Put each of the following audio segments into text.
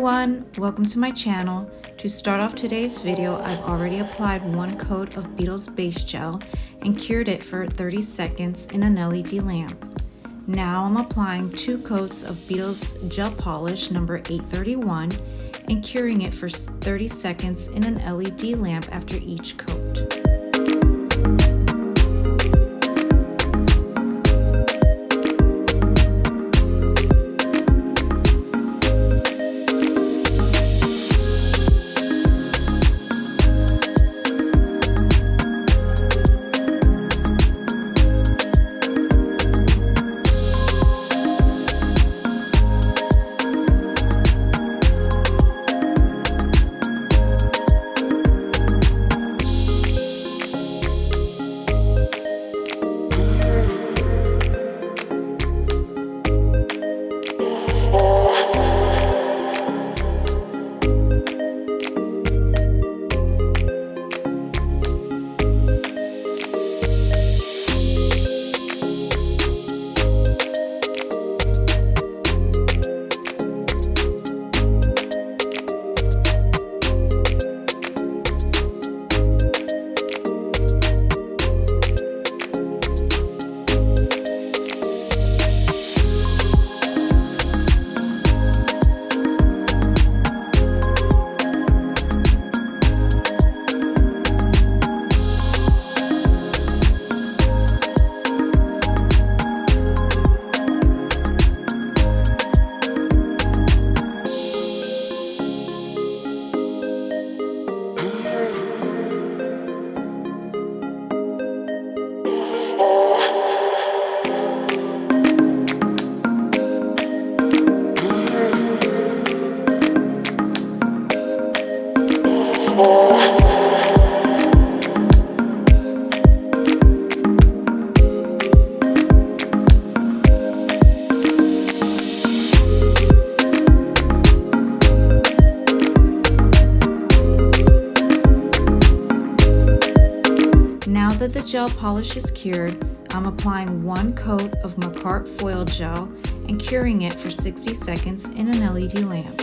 everyone, welcome to my channel. To start off today's video, I've already applied 1 coat of Beetles base gel and cured it for 30 seconds in an LED lamp. Now I'm applying 2 coats of Beetles gel polish number 831 and curing it for 30 seconds in an LED lamp after each coat. Now that the gel polish is cured, I'm applying 1 coat of Macart foil gel and curing it for 60 seconds in an LED lamp.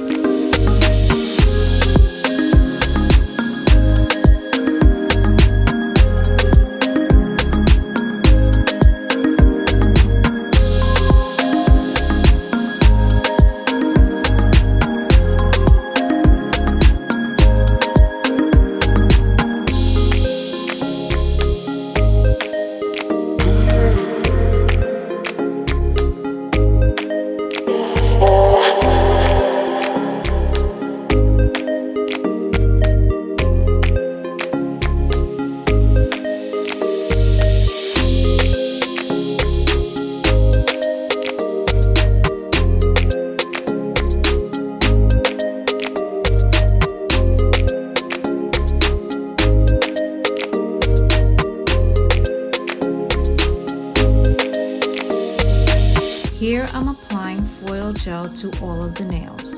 Here I'm applying foil gel to all of the nails.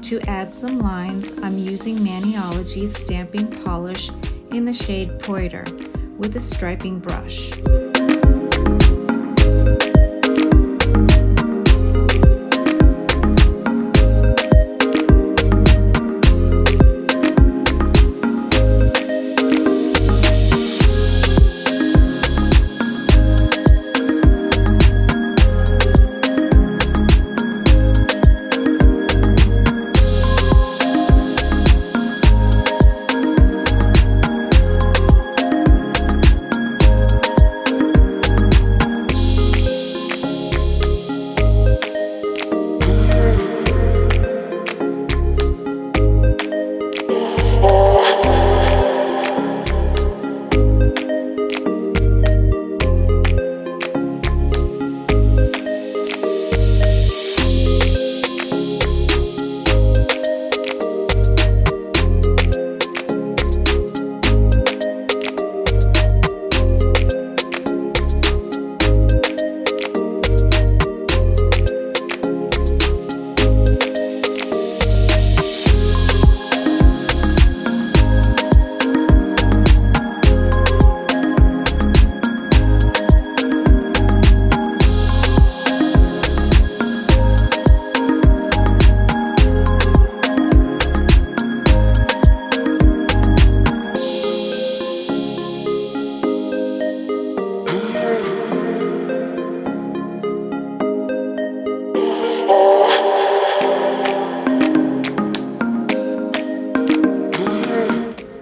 To add some lines, I'm using Maniology's stamping polish in the shade Poiter with a striping brush.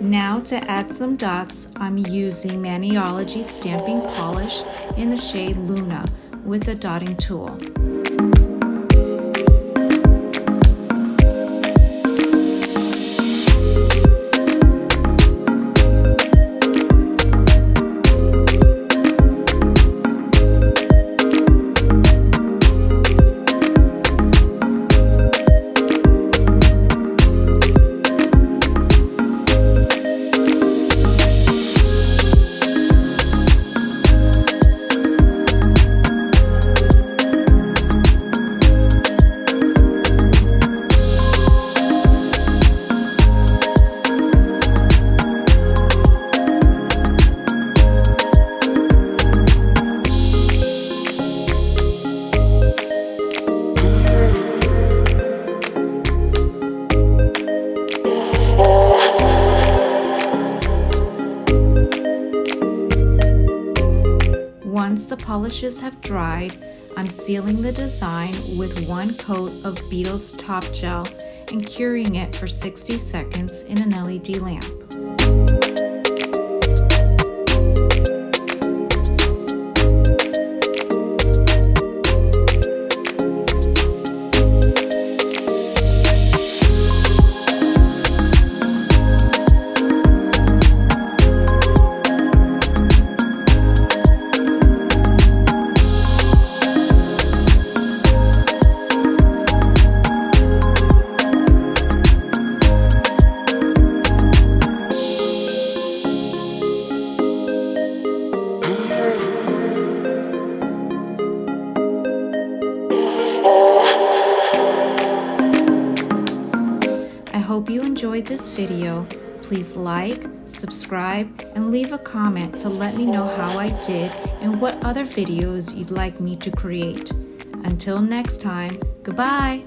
Now to add some dots, I'm using Maniology stamping polish in the shade Luna with a dotting tool. Once the polishes have dried, I'm sealing the design with one coat of Beetles Top Gel and curing it for 60 seconds in an LED lamp. I hope you enjoyed this video. Please like, subscribe, and leave a comment to let me know how I did and what other videos you'd like me to create. Until next time, goodbye!